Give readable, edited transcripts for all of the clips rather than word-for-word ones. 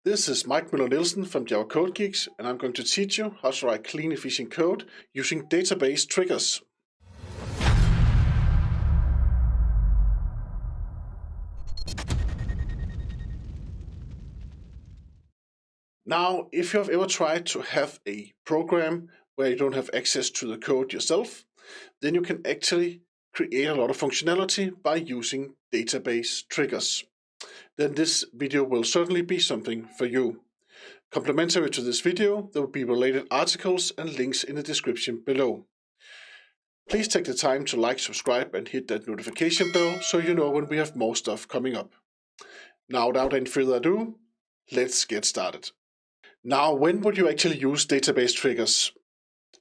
This is Møller Nielsen from Java Code Geeks, and I'm going to teach you how to write clean, efficient code using database triggers. Now, if you have ever tried to have a program where you don't have access to the code yourself, then you can actually create a lot of functionality by using database triggers. Then this video will certainly be something for you. Complementary to this video, there will be related articles and links in the description below. Please take the time to like, subscribe and hit that notification bell so you know when we have more stuff coming up. Now, without any further ado, let's get started. Now, when would you actually use database triggers?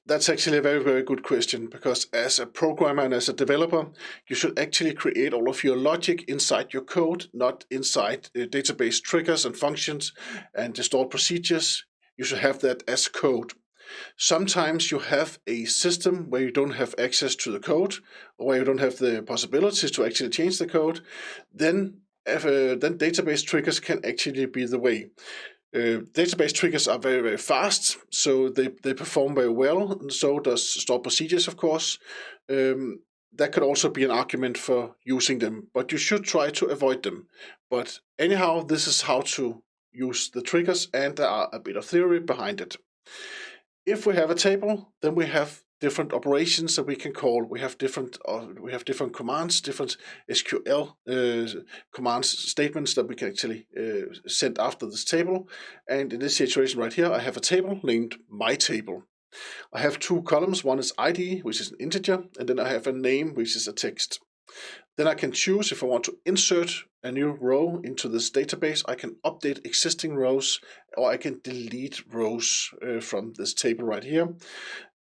That's actually a very, very good question, because as a programmer and as a developer, you should actually create all of your logic inside your code, not inside database triggers and functions and the stored procedures. You should have that as code. Sometimes you have a system where you don't have access to the code, or where you don't have the possibilities to actually change the code, then database triggers can actually be the way. Database triggers are very, very fast, so they perform very well, and so does stored procedures, of course. That could also be an argument for using them, but you should try to avoid them. But anyhow, this is how to use the triggers, and there are a bit of theory behind it. If we have a table, then we have different operations that we can call. We have different commands, different SQL commands, statements that we can actually send after this table. And in this situation right here, I have a table named my table. I have two columns. One is ID, which is an integer, and then I have a name, which is a text. Then I can choose if I want to insert a new row into this database. I can update existing rows, or I can delete rows from this table right here.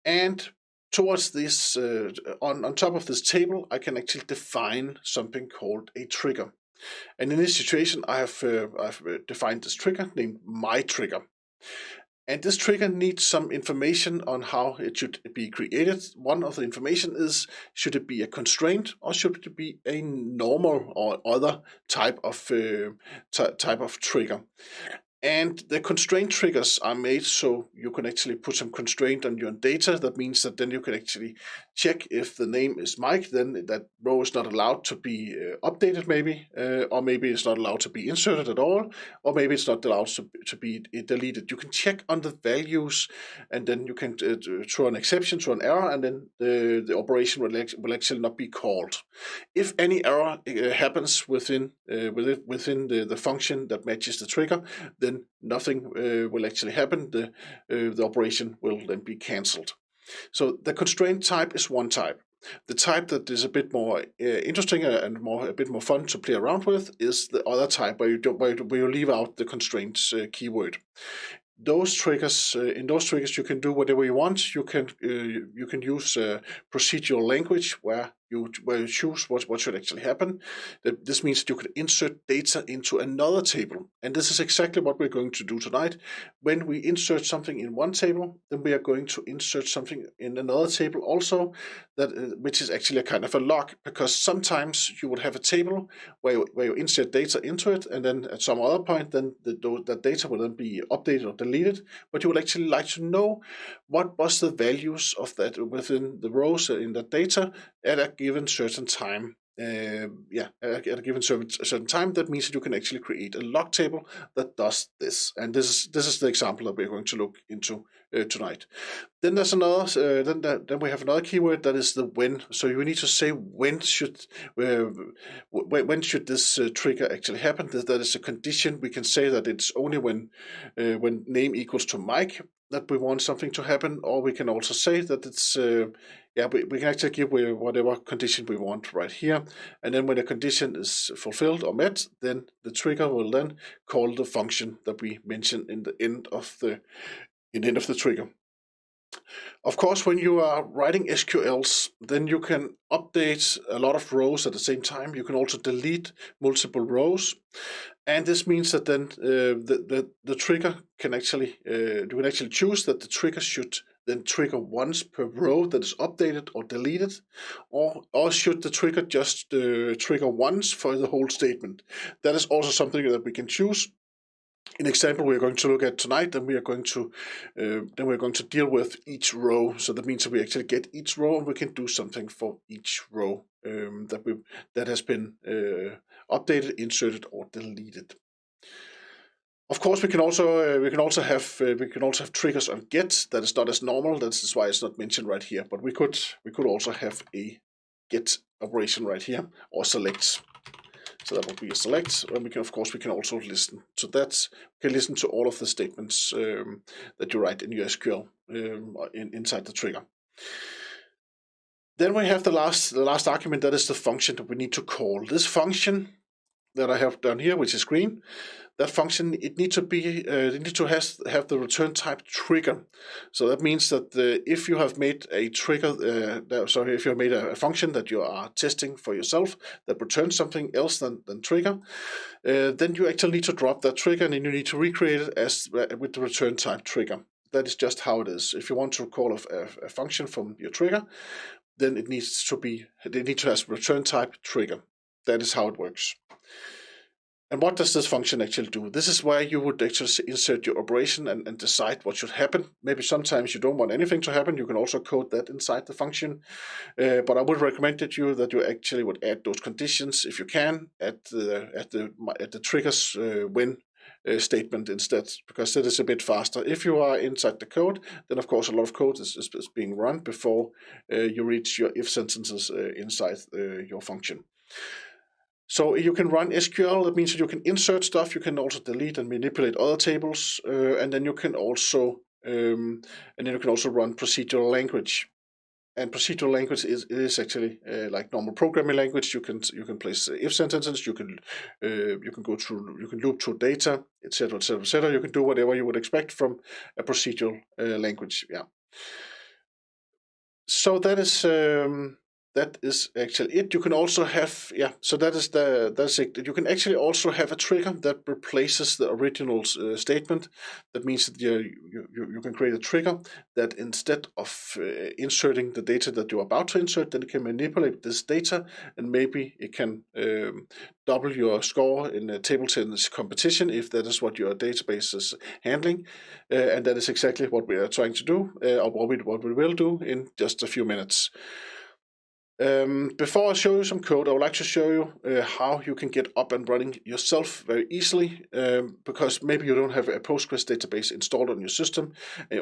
And towards this, on top of this table, I can actually define something called a trigger. And in this situation, I've defined this trigger named my trigger. And this trigger needs some information on how it should be created. One of the information is, should it be a constraint or should it be a normal or other type of trigger? And the constraint triggers are made so you can actually put some constraint on your data. That means that then you can actually check if the name is Mike, then that row is not allowed to be updated maybe, or maybe it's not allowed to be inserted at all, or maybe it's not allowed to be deleted. You can check on the values, and then you can throw an exception to an error, and then the operation will actually not be called. If any error happens within the function that matches the trigger, then nothing will actually happen. The operation will then be cancelled. So the constraint type is one type. The type that is a bit more interesting and a bit more fun to play around with is the other type, where you leave out the constraints keyword. Those triggers, in those triggers, you can do whatever you want. You can use procedural language where you choose what should actually happen. This means that you can insert data into another table, and this is exactly what we're going to do tonight. When we insert something in one table, then we are going to insert something in another table also, which is actually a kind of a log, because sometimes you would have a table where you insert data into it, and then at some other point, then that data will then be updated or deleted. But you would actually like to know what was the values of that within the rows in that data at a given certain time. At a given certain time. That means that you can actually create a log table that does this. And this is the example that we're going to look into tonight. Then there's another. Then we have another keyword, that is the when. So you need to say when should this trigger actually happen. That is a condition. We can say that it's only when name equals to Mike that we want something to happen, or we can also say that it's we can actually give whatever condition we want right here, and then when the condition is fulfilled or met, then the trigger will then call the function that we mentioned in the end of the trigger. Of course, when you are writing SQLs, then you can update a lot of rows at the same time. You can also delete multiple rows, and this means that then the trigger can actually you can actually choose that the trigger should then trigger once per row that is updated or deleted, or should the trigger just trigger once for the whole statement. That is also something that we can choose. In example we're going to look at tonight, then we're going to deal with each row. So that means that we actually get each row and we can do something for each row that has been updated, inserted, or deleted. Of course, we can also have triggers on get. That is not as normal. That's why it's not mentioned right here. But we could also have a get operation right here, or select. So that would be a select. And we can also listen to that. We can listen to all of the statements that you write in your SQL inside the trigger. Then we have the last argument. That is the function that we need to call. This function that I have done here, which is green, that function, it needs to have the return type trigger. So that means that if you have made a trigger, if you have made a function that you are testing for yourself that returns something else than trigger, then you actually need to drop that trigger and then you need to recreate it as with the return type trigger. That is just how it is. If you want to call a function from your trigger, then it needs to have return type trigger. That is how it works. And what does this function actually do? This is where you would actually insert your operation and decide what should happen. Maybe sometimes you don't want anything to happen. You can also code that inside the function. But I would recommend that you actually would add those conditions, if you can, at the triggers when statement instead, because that is a bit faster. If you are inside the code, then of course a lot of code is being run before you reach your if sentences inside your function. So you can run SQL. That means that you can insert stuff. You can also delete and manipulate other tables, and then you can also run procedural language. And procedural language is actually like normal programming language. You can place if sentences. You can loop through data, etc., etc., etc. You can do whatever you would expect from a procedural language. Yeah. So that is actually it. You can also have, so that's it. You can actually also have a trigger that replaces the original statement. That means that you can create a trigger that instead of inserting the data that you're about to insert, then it can manipulate this data and maybe it can double your score in a table tennis competition if that is what your database is handling. And that is exactly what we are trying to do, or what we will do in just a few minutes. Before I show you some code, I would like to show you how you can get up and running yourself very easily, because maybe you don't have a Postgres database installed on your system,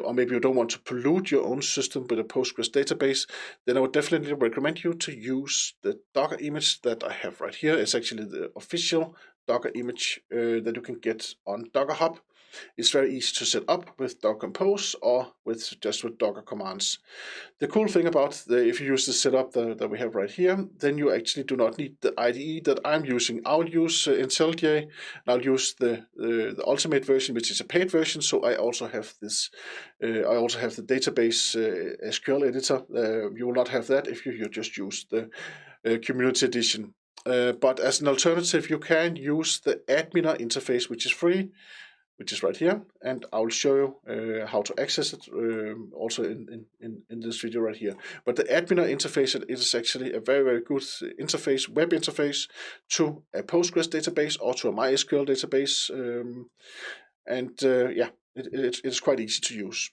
or maybe you don't want to pollute your own system with a Postgres database. Then I would definitely recommend you to use the Docker image that I have right here. It's actually the official Docker image that you can get on Docker Hub. It's very easy to set up with Docker Compose or with Docker commands. The cool thing about if you use the setup that we have right here, then you actually do not need the IDE that I'm using. I'll use IntelliJ, and I'll use the ultimate version, which is a paid version. So I also have this. I also have the database SQL editor. You will not have that if you just use the community edition. But as an alternative, you can use the admin interface, which is free, which is right here, and I'll show you how to access it also in this video right here. But the admin interface, it is actually a very, very good interface, web interface to a Postgres database or to a MySQL database, it is quite easy to use.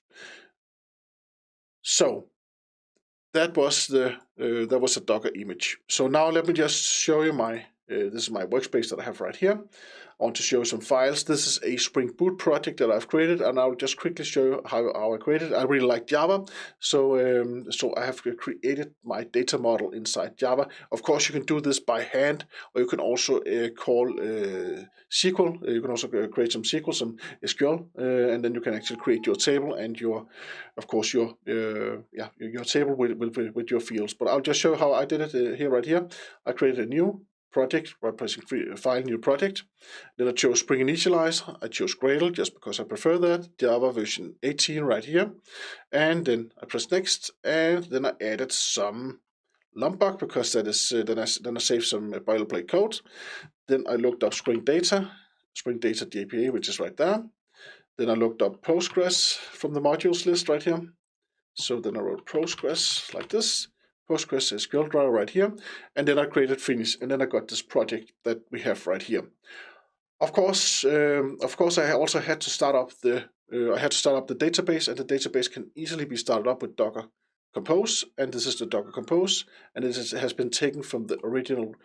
So that was a Docker image. So now let me just show you this is my workspace that I have right here. I want to show you some files. This is a Spring Boot project that I've created, and I'll just quickly show you how I created it. I really like Java, so I have created my data model inside Java. Of course, you can do this by hand, or you can also call SQL. You can also create some SQL, some SQL, and then you can actually create your table and your table with your fields. But I'll just show you how I did it right here. I created a new project by pressing file new project. Then I chose Spring Initialize. I chose Gradle just because I prefer that. Java version 18 right here. And then I press next, and then I added some Lombok because that is then I saved some boilerplate code. Then I looked up Spring Data DPA, which is right there. Then I looked up Postgres from the modules list right here. So then I wrote Postgres like this. Postgres SQL driver right here, and then I created finish, and then I got this project that we have right here. Of course, I also had to start up the database, and the database can easily be started up with Docker Compose, and this is the Docker Compose, and has been taken from the original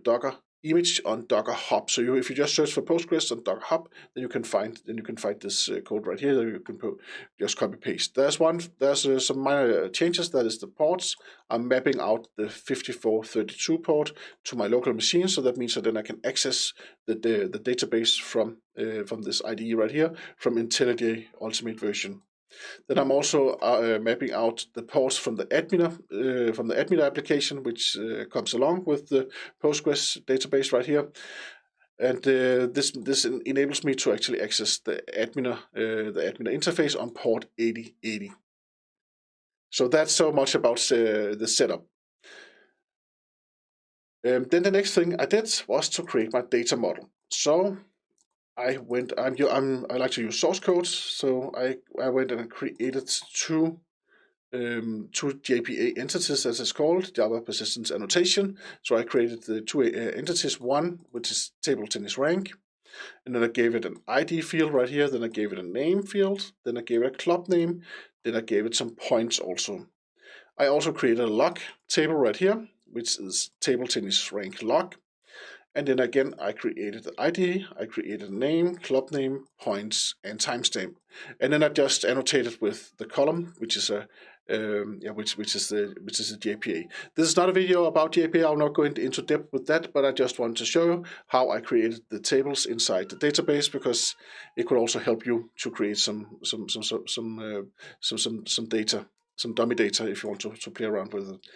Docker image on Docker Hub. So if you just search for Postgres on Docker Hub, then you can find this code right here that you can just copy paste. There's some minor changes. That is the ports. I'm mapping out the 5432 port to my local machine, so that means that then I can access the database from this IDE right here from IntelliJ Ultimate version. Then I'm also mapping out the ports from the admin application, which comes along with the Postgres database right here. And this enables me to actually access the admin interface on port 8080. So that's so much about the setup. Then the next thing I did was to create my data model. So I like to use source code, so I went and created two JPA entities, as it's called, Java Persistence Annotation. So I created the two entities, one which is table tennis rank, and then I gave it an ID field right here, then I gave it a name field, then I gave it a club name, then I gave it some points also. I also created a log table right here, which is table tennis rank log. And then again, I created the ID, I created a name, club name, points, and timestamp. And then I just annotated with the column, which is a which is the JPA. This is not a video about JPA. I'll not go into depth with that, but I just want to show you how I created the tables inside the database, because it could also help you to create some data, some dummy data, if you want to play around with it.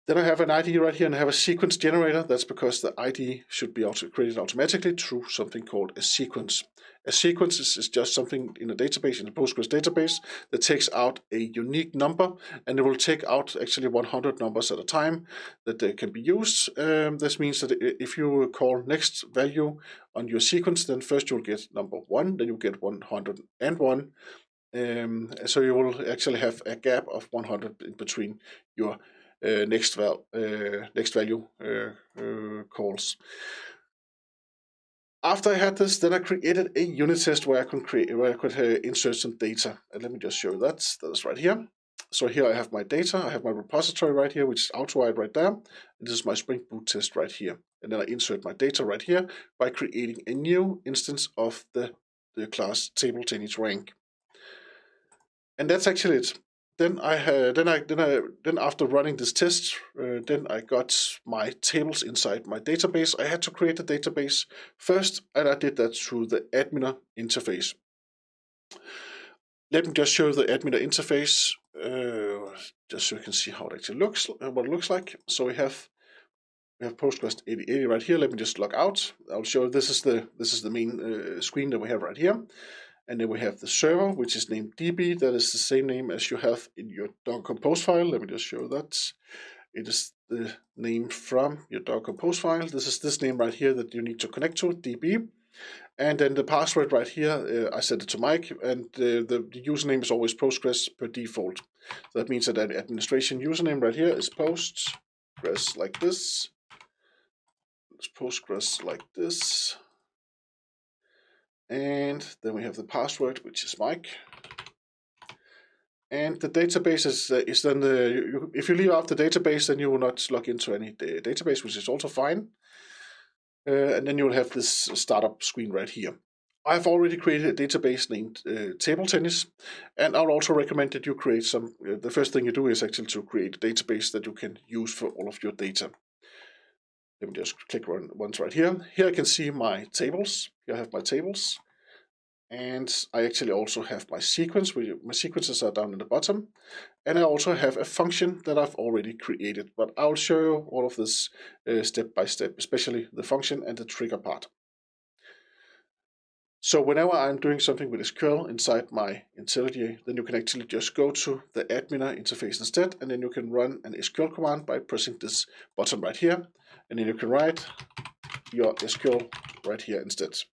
Then I have an ID right here, and I have a sequence generator. That's because the ID should be created automatically through something called a sequence. A sequence is just something in a database, in a Postgres database, that takes out a unique number, and it will take out actually 100 numbers at a time that can be used. This means that if you call next value on your sequence, then first you'll get number 1, then you'll get 101. So you will actually have a gap of 100 in between your next value calls. After I had this, then I created a unit test where I could insert some data. And let me just show you that. That's right here. So here I have my data. I have my repository right here, which is AutoWrite right there. And this is my Spring Boot test right here. And then I insert my data right here by creating a new instance of the class table tennis rank. And that's actually it. Then after running this test, then I got my tables inside my database. I had to create a database first, and I did that through the admin interface. Let me just show the admin interface, just so you can see how it actually looks, what it looks like. So we have Postgres 8080 right here. Let me just log out. I'll show you, this is the main screen that we have right here. And then we have the server, which is named DB. That is the same name as you have in your Docker Compose file. Let me just show that. It is the name from your Docker Compose file. This is this name right here that you need to connect to, DB. And then the password right here, I set it to Mike, and the username is always Postgres per default. So that means that the administration username right here is Postgres like this. It's Postgres like this. And then we have the password, which is Mike. And the database is then if you leave out the database, then you will not log into any database, which is also fine. And then you will have this startup screen right here. I've already created a database named Table Tennis, and I'll also recommend that you create some. The first thing you do is actually to create a database that you can use for all of your data. Let me just click once right here. Here I can see my tables. Here I have my tables. And I actually also have my sequence, my sequences are down in the bottom. And I also have a function that I've already created, but I'll show you all of this step by step, especially the function and the trigger part. So whenever I'm doing something with SQL inside my IntelliJ, then you can actually just go to the admin interface instead, and then you can run an SQL command by pressing this button right here, and then you can write your SQL right here instead.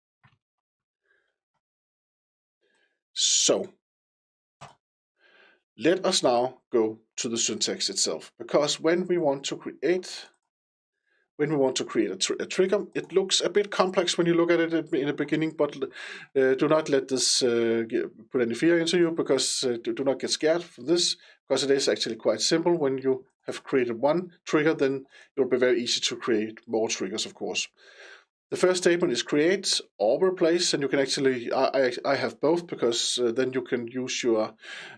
So let us now go to the syntax itself, because when we want to create when we want to create a trigger. It looks a bit complex when you look at it in the beginning, but do not let this put any fear into you, because do not get scared from this, because it is actually quite simple. When you have created one trigger, then it will be very easy to create more triggers, of course. The first statement is create or replace, and you can actually, I have both, because then you can use your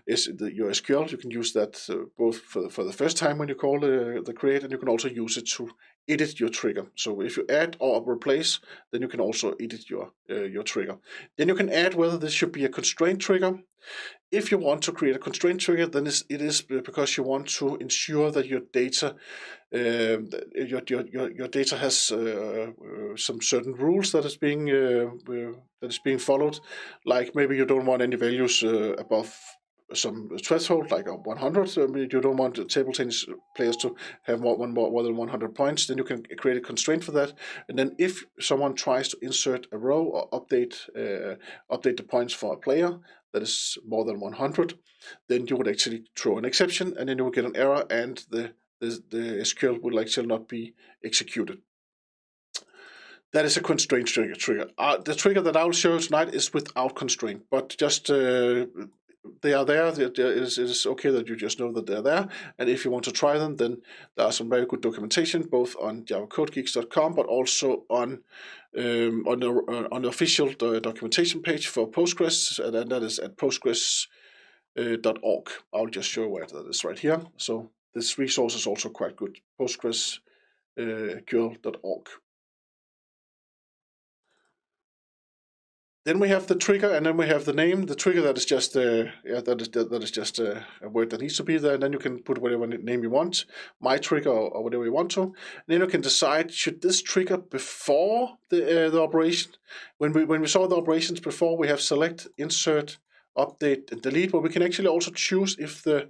SQL. You can use that both for the first time when you call the create, and you can also use it to edit your trigger. So if you add or replace, then you can also edit your trigger. Then you can add whether this should be a constraint trigger. If you want to create a constraint trigger, then it is because you want to ensure that your data your data has some certain rules that is being followed. Like maybe you don't want any values above some threshold, like 100. You don't want the table tennis players to have more than 100 points. Then you can create a constraint for that. And then if someone tries to insert a row or update the points for a player that is more than 100, then you would actually throw an exception, and then you will get an error, and the SQL will actually not be executed. That is a constraint trigger. The trigger that I will show you tonight is without constraint, but just they are there. It is okay that you just know that they're there, and if you want to try them, then there are some very good documentation both on javacodegeeks.com, but also on the official documentation page for Postgres, and that is at postgres.org. I'll just show where that is right here. So this resource is also quite good, postgres.org. Then we have the trigger, and then we have the name. The trigger, that is just that is just a word that needs to be there. And then you can put whatever name you want, my trigger or whatever you want to. And then you can decide, should this trigger before the operation? When we saw the operations before, we have select, insert, update, and delete. But we can actually also choose if the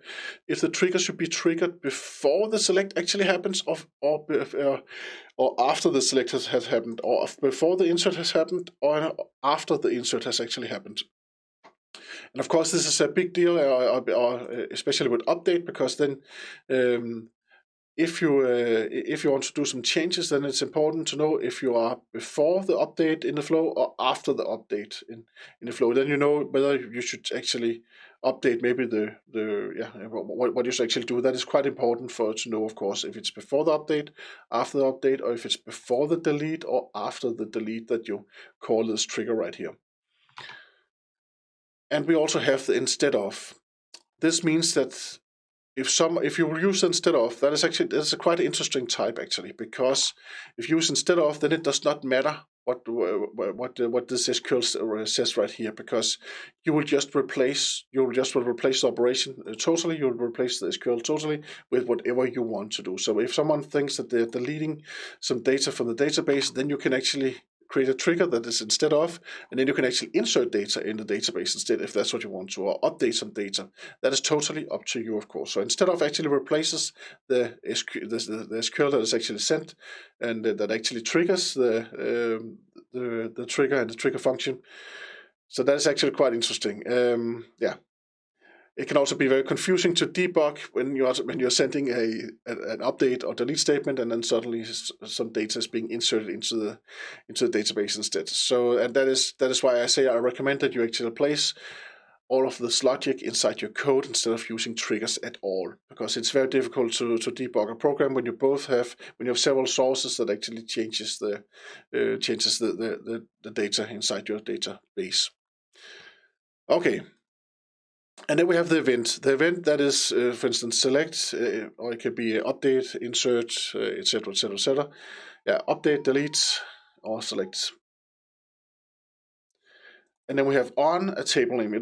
trigger should be triggered before the select actually happens, or after the select has happened, or before the insert has happened, or after the insert has actually happened. And of course, this is a big deal, especially with update, because then if you want to do some changes, then it's important to know if you are before the update in the flow or after the update in the flow. Then you know whether you should actually update maybe what you should actually do. That is quite important to know, of course, if it's before the update, after the update, or if it's before the delete or after the delete that you call this trigger right here. And we also have the instead of. This means that if you use instead of, that's a quite interesting type actually, because if you use instead of, then it does not matter what this SQL says right here, because you will just replace the operation totally. You will replace the SQL totally with whatever you want to do. So if someone thinks that they're deleting some data from the database, then you can actually create a trigger that is instead of, and then you can actually insert data in the database instead, if that's what you want to, or update some data. That is totally up to you, of course. So instead of actually replaces the SQL that is actually sent, and that actually triggers the trigger and the trigger function. So that is actually quite interesting. It can also be very confusing to debug when you're sending an update or delete statement, and then suddenly some data is being inserted into the database instead. So, and that is why I say I recommend that you actually place all of this logic inside your code instead of using triggers at all, because it's very difficult to debug a program when you have several sources that actually changes the data inside your database. Okay. And then we have the event. The event that is, for instance, select, or it could be update, insert, etc., etc., etc. Yeah, update, delete, or select. And then we have on a table name. A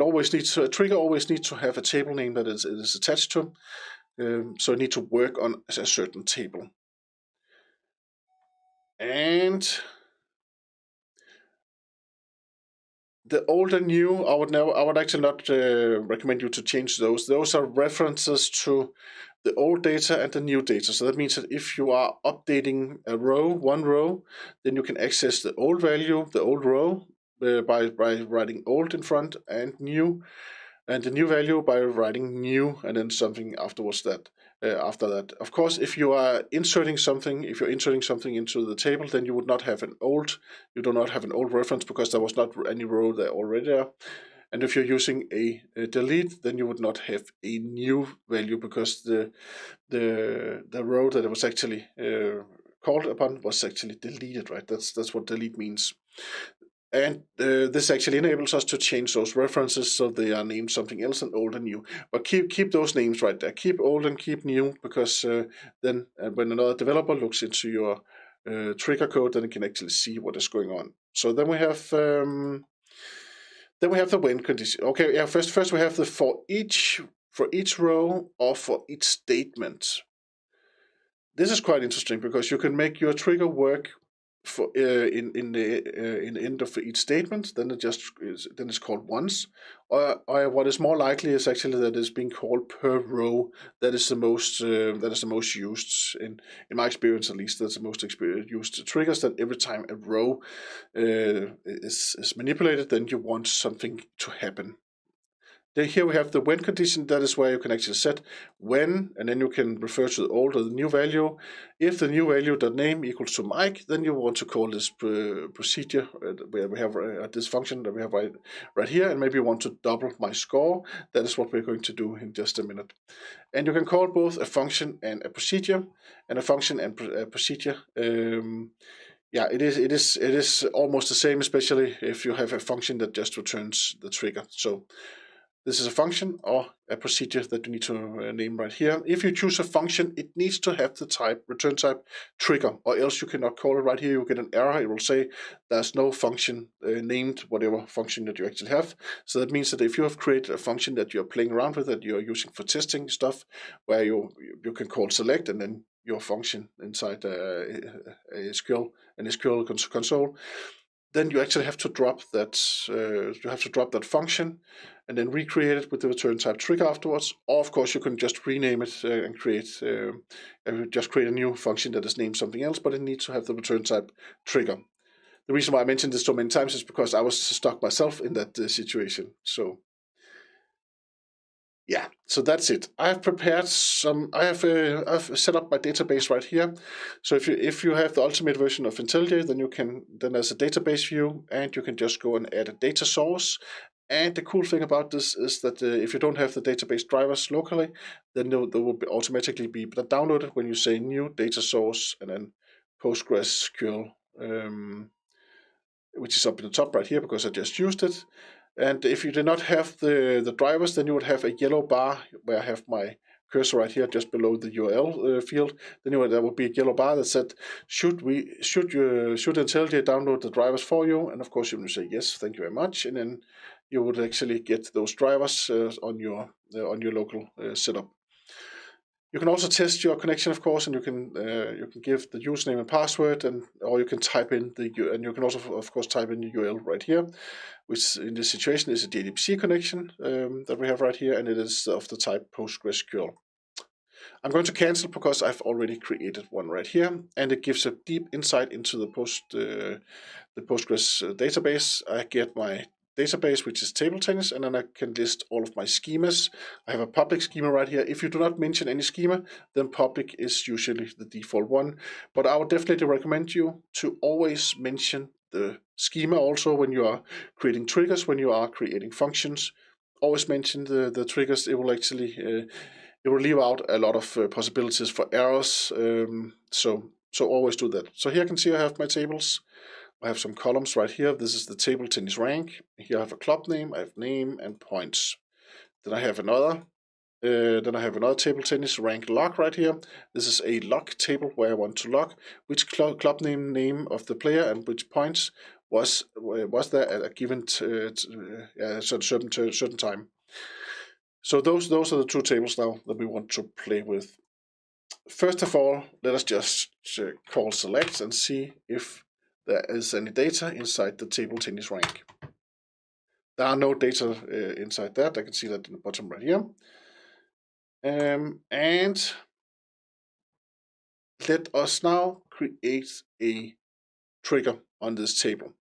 trigger always needs to have a table name that it is attached to. So it needs to work on a certain table. And the old and new, I would actually not recommend you to change those. Those are references to the old data and the new data. So that means that if you are updating one row, then you can access the old value, the old row, by writing old in front, and new, and the new value by writing new and then something afterwards that. after that. Of course, if you are inserting something, into the table, then you would not have you do not have an old reference because there was not any row there already there. And if you're using a delete, then you would not have a new value because the row that it was actually called upon was actually deleted, right? That's what delete means. And this actually enables us to change those references so they are named something else and old and new. But keep those names right there. Keep old and keep new, because then when another developer looks into your trigger code, then it can actually see what is going on. So then we have the when condition. Okay, yeah. First we have the for each row or for each statement. This is quite interesting because you can make your trigger work for in the end of each statement. Then it's called once, or what is more likely is actually that it's being called per row. That is the most used in my experience, at least. That's the most used triggers. That every time a row is manipulated, then you want something to happen. Then here we have the when condition. That is where you can actually set when, and then you can refer to the old or the new value. If the new value .name equals to Mike, then you want to call this procedure where we have this function that we have right here, and maybe you want to double my score. That is what we're going to do in just a minute. And you can call both a function and a procedure, and a function and a procedure. Yeah, it is almost the same, especially if you have a function that just returns the trigger. So this is a function or a procedure that you need to name right here. If you choose a function, it needs to have the return type trigger, or else you cannot call it. Right here you get an error. It will say there's no function named whatever function that you actually have. So that means that if you have created a function that you're playing around with, that you're using for testing stuff, where you can call select and then your function inside SQL console, then you actually have to drop that. You have to drop that function, and then recreate it with the return type trigger afterwards. Or of course, you can just rename it and create a new function that is named something else, but it needs to have the return type trigger. The reason why I mentioned this so many times is because I was stuck myself in that situation. So yeah, so that's it. I have prepared some. I've set up my database right here. So if you have the ultimate version of IntelliJ, then there's a database view, and you can just go and add a data source. And the cool thing about this is that if you don't have the database drivers locally, then they will automatically be downloaded when you say new data source and then PostgreSQL, which is up in the top right here because I just used it. And if you do not have the drivers, then you would have a yellow bar where I have my cursor right here just below the URL field. Then there would be a yellow bar that said, should IntelliJ download the drivers for you? And of course you would say yes, thank you very much, and then you would actually get those drivers on your local setup. You can also test your connection, of course, and you can give the username and password, or you can type in and you can also, of course, type in the URL right here, which in this situation is a JDBC connection that we have right here, and it is of the type PostgreSQL. I'm going to cancel because I've already created one right here, and it gives a deep insight into the Postgres database. I get my database, which is table tennis, and then I can list all of my schemas. I have a public schema right here. If you do not mention any schema, then public is usually the default one. But I would definitely recommend you to always mention the schema also when you are creating triggers, when you are creating functions. Always mention the triggers. It will actually it will leave out a lot of possibilities for errors. So always do that. So here you can see I have my tables. I have some columns right here. This is the table tennis rank. Here I have a club name, I have name and points. Then I have another table tennis rank log right here. This is a log table where I want to log which club name of the player and which points was there at a given certain time. So those are the two tables now that we want to play with. First of all, let us just call select and see if there is any data inside the table tennis rank. There are no data inside that. I can see that in the bottom right here. And let us now create a trigger on this table.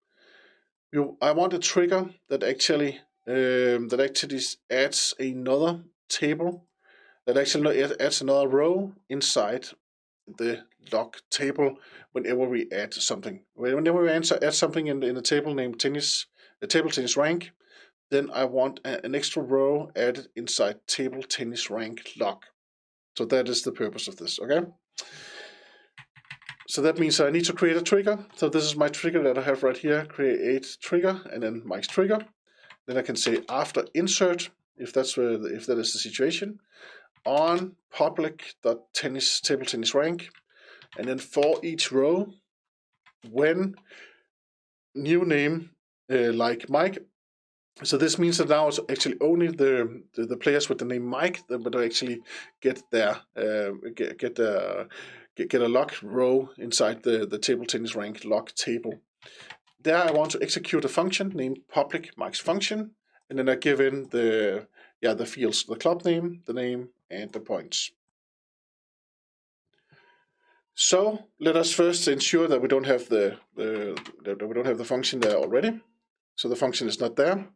I want a trigger that actually adds another table That actually adds another row inside the log table whenever we add something. Whenever we add something in the table named tennis, the table tennis rank, then I want an extra row added inside table tennis rank log. So that is the purpose of this, okay? So that means I need to create a trigger. So this is my trigger that I have right here, create trigger, and then Mike's trigger. Then I can say after insert, if that is the situation, on public.tennis table tennis rank, and then for each row, when new name like Mike. So this means that now it's actually only the players with the name Mike that would actually get their get a log row inside the table tennis rank log table. There I want to execute a function named public Mike's function, and then I give in the fields, the club name, the name, and the points. So let us first ensure that we don't have the function there already. So the function is not there.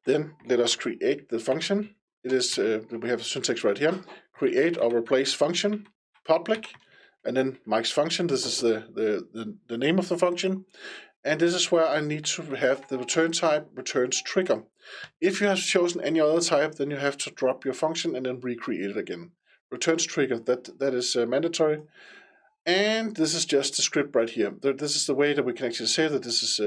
Then let us create the function. It is we have a syntax right here. Create or replace function, public, and then Mike's function. This is the name of the function, and this is where I need to have the return type returns trigger. If you have chosen any other type, then you have to drop your function and then recreate it again. Returns trigger, that is mandatory. And this is just a script right here. This is the way that we can actually say that this is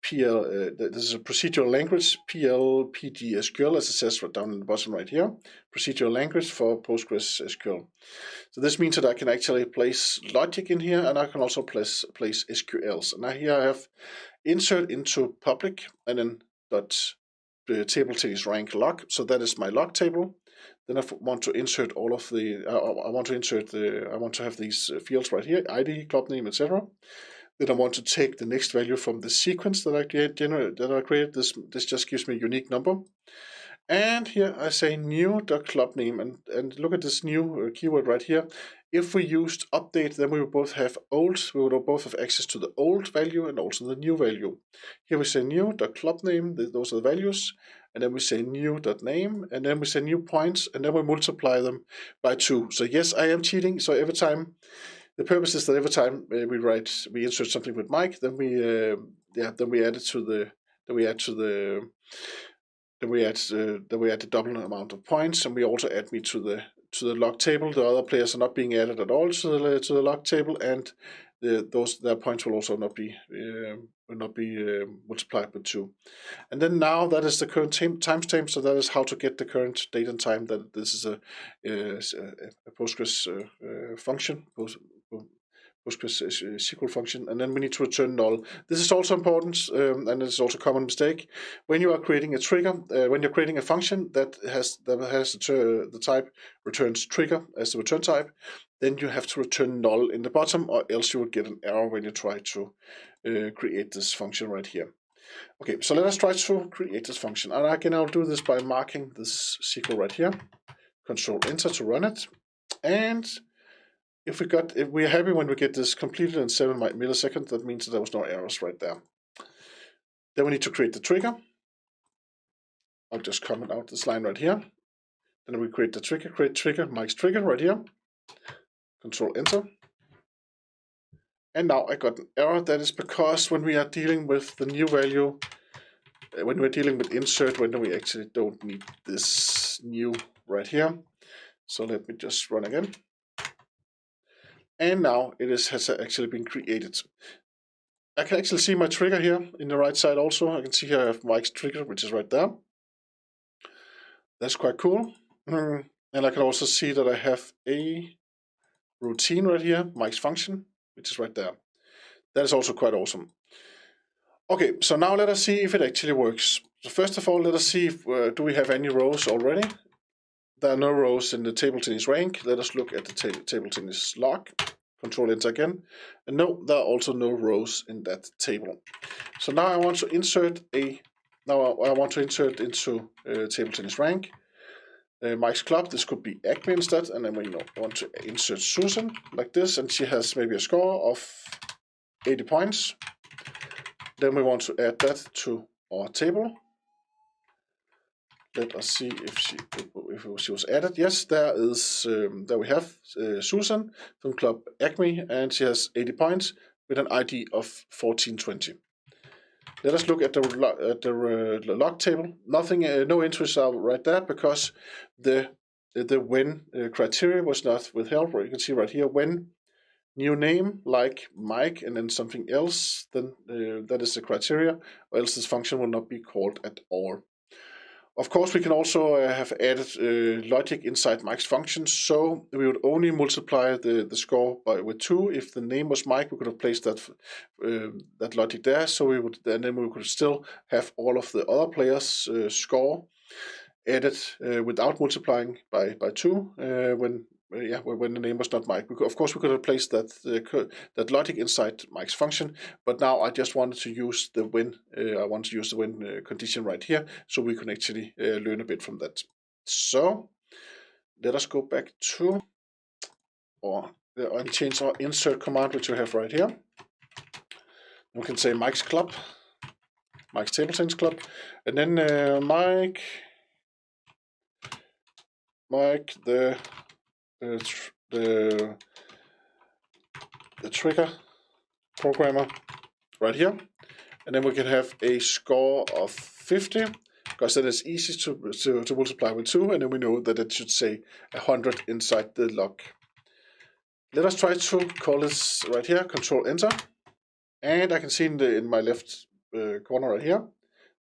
this is a procedural language, PL/PG/SQL, as it says right down in the bottom right here. Procedural language for Postgres SQL. So this means that I can actually place logic in here, and I can also place SQLs. And now here I have insert into public, and then table tennis rank log. So that is my log table. Then I want to insert all of the. I want to have these fields right here: ID, club name, etc. Then I want to take the next value from the sequence that I created. This just gives me a unique number. And here I say new.club name, and look at this new keyword right here. If we used update, then we will both have old. We will both have access to the old value and also the new value. Here we say new.club name. Those are the values. And then we say new.name, and then we say new points, and then we multiply them by 2. So yes, I am cheating. So every time, the purpose is that every time we insert something with Mike, then we add the double amount of points, and we also add me to the log table. The other players are not being added at all to the log table, and their points will also not be multiplied by 2. And then now that is the current timestamp. So that is how to get the current date and time. That this is a Postgres function, Postgres SQL function, and then we need to return null. This is also important, and it's also a common mistake when you are creating a trigger. When you're creating a function that has the type returns trigger as the return type, then you have to return null in the bottom, or else you will get an error when you try to create this function right here. Okay, so let us try to create this function, and I can now do this by marking this SQL right here. Control Enter to run it, and if we're happy when we get this completed in 7 milliseconds, that means that there was no errors right there. Then we need to create the trigger. I'll just comment out this line right here. Then we create the trigger, create trigger, Mike's trigger right here. Control Enter. And now I got an error. That is because when we are dealing with the new value, when we're dealing with insert, when we actually don't need this new right here. So let me just run again. And now it has actually been created. I can actually see my trigger here in the right side also. I can see here I have Mike's trigger, which is right there. That's quite cool. And I can also see that I have a routine right here, Mike's function, which is right there. That is also quite awesome. Okay, so now let us see if it actually works. So first of all, let us see if do we have any rows already. There are no rows in the table tennis rank. Let us look at the table tennis log. Control Enter again. And no, there are also no rows in that table. So now I want to insert into table tennis rank Mike's club. This could be admin instead, and then we want to insert Susan like this, and she has maybe a score of 80 points. Then we want to add that to our table. Let us see if she was added. Yes, there we have Susan from Club Acme, and she has 80 points with an ID of 1420. Let us look at the log table. Nothing, no entries are right there because the when criteria was not withheld. You can see right here when new name like Mike and then something else, then that is the criteria, or else this function will not be called at all. Of course, we can also have added logic inside Mike's function, so we would only multiply the score with 2. If the name was Mike, we could have placed that logic there, so then we could still have all of the other players' score added without multiplying by 2 when the name was not Mike. Of course, we could have placed that logic inside Mike's function, but now I just wanted to use the when. I want to use the when condition right here, so we can actually learn a bit from that. So let us go back to and change our insert command, which we have right here. We can say Mike's club, Mike's table change club, and then Mike the trigger programmer right here, and then we can have a score of 50 because then it's easy to multiply with 2, and then we know that it should say 100 inside the log. Let us try to call this right here, Control Enter, and I can see in my left corner right here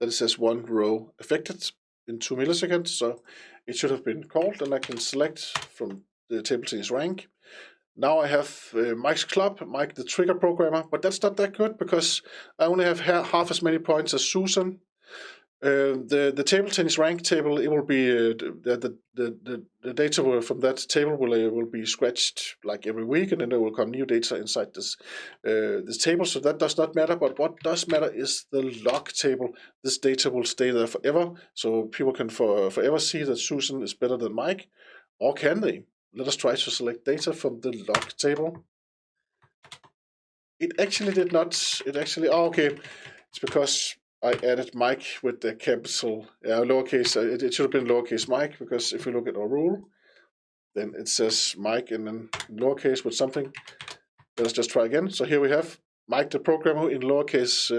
that it says 1 row affected in 2 milliseconds, so it should have been called, and I can select from the table change rank. Now I have Mike's club, Mike the trigger programmer, but that's not that good because I only have half as many points as Susan. The table change rank table, it will be the data from that table will be scratched like every week, and then there will come new data inside this table. So that does not matter. But what does matter is the log table. This data will stay there forever, so people can forever see that Susan is better than Mike, or can they? Let us try to select data from the log table. It actually did not. It actually. Oh, okay. It's because I added Mike with the capital lowercase. It should have been lowercase Mike, because if we look at our rule, then it says Mike and then lowercase with something. Let's just try again. So here we have Mike the programmer in lowercase.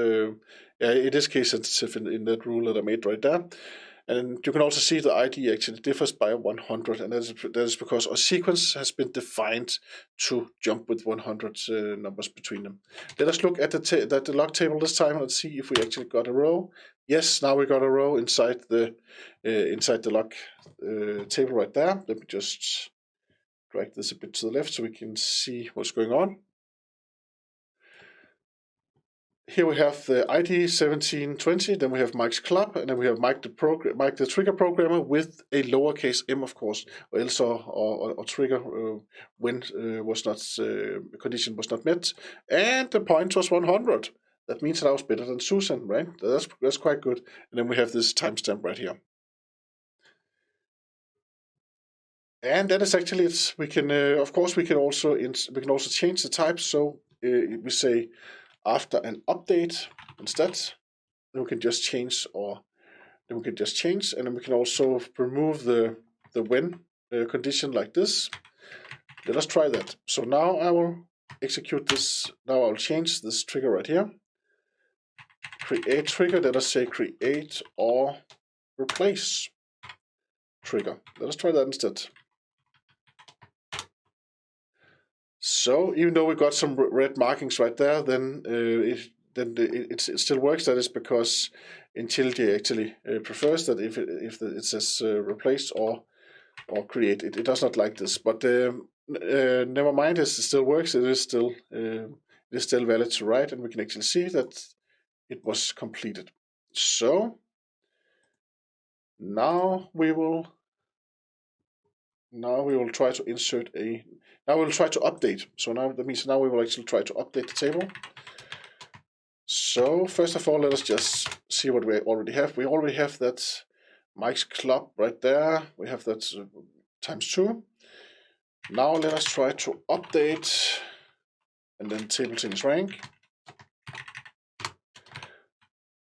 It is case sensitive in that rule that I made right there. And you can also see the ID actually differs by 100, and that is because our sequence has been defined to jump with 100 numbers between them. Let us look at the log table this time and see if we actually got a row. Yes, now we got a row inside the log table right there. Let me just drag this a bit to the left so we can see what's going on. Here we have the ID 1720, then we have Mike's club, and then we have Mike the trigger programmer with a lowercase m, of course, or else or trigger when condition was not met, and the point was 100. That means that I was better than Susan, right? That's quite good. And then we have this timestamp right here. And that is actually it. We can, of course, we can also change the type. So we say after an update instead, then we can just change, and then we can also remove the when condition like this. Let us try that. So now I will execute this. Now I'll change this trigger right here. Create trigger. Let us say create or replace trigger. Let us try that instead. So even though we got some red markings right there, then it still works. That is because IntelliJ actually prefers that if it says replace or create. It does not like this, but never mind. It still works. It is still valid to write, and we can actually see that it was completed. So now we will try to insert now we'll try to update. So now that means now we will actually try to update the table. So first of all, let us just see what we already have. We already have that Mike's club right there. We have that times 2. Now let us try to update and then table change rank.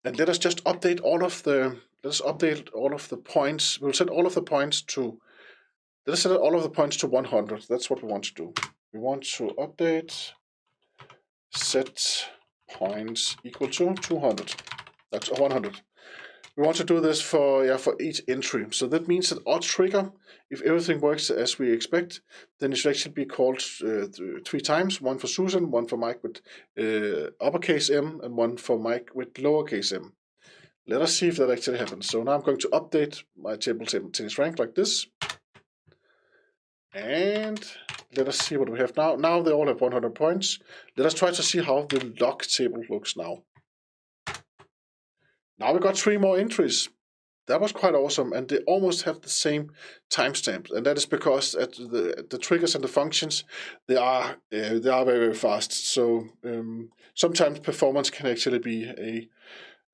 And let us just update all of the points. We'll set all of the points to, let us set all of the points to 100. That's what we want to do. We want to update set points equal to 200. That's 100. We want to do this for each entry. So that means that our trigger, if everything works as we expect, then it should actually be called 3 times. One for Susan, one for Mike with uppercase M, and one for Mike with lowercase m. Let us see if that actually happens. So now I'm going to update my table tennis rank like this. And let us see what we have now. Now they all have 100 points. Let us try to see how the log table looks now. Now we got 3 more entries. That was quite awesome, and they almost have the same timestamp, and that is because the triggers and the functions they are very, very fast. So sometimes performance can actually be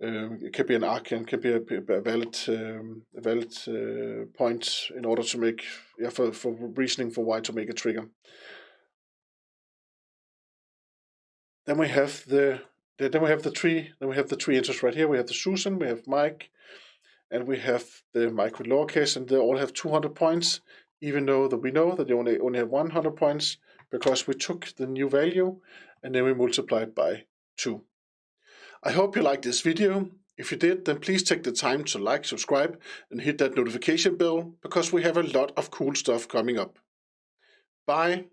it can be an arc and can be a valid point in order to make for reasoning for why to make a trigger. Then we have the 3 entries right here. We have the Susan, we have Mike, and we have the Mike with lowercase, and they all have 200 points, even though that we know that they only have 100 points because we took the new value and then we multiplied by 2. I hope you liked this video. If you did, then please take the time to like, subscribe, and hit that notification bell because we have a lot of cool stuff coming up. Bye.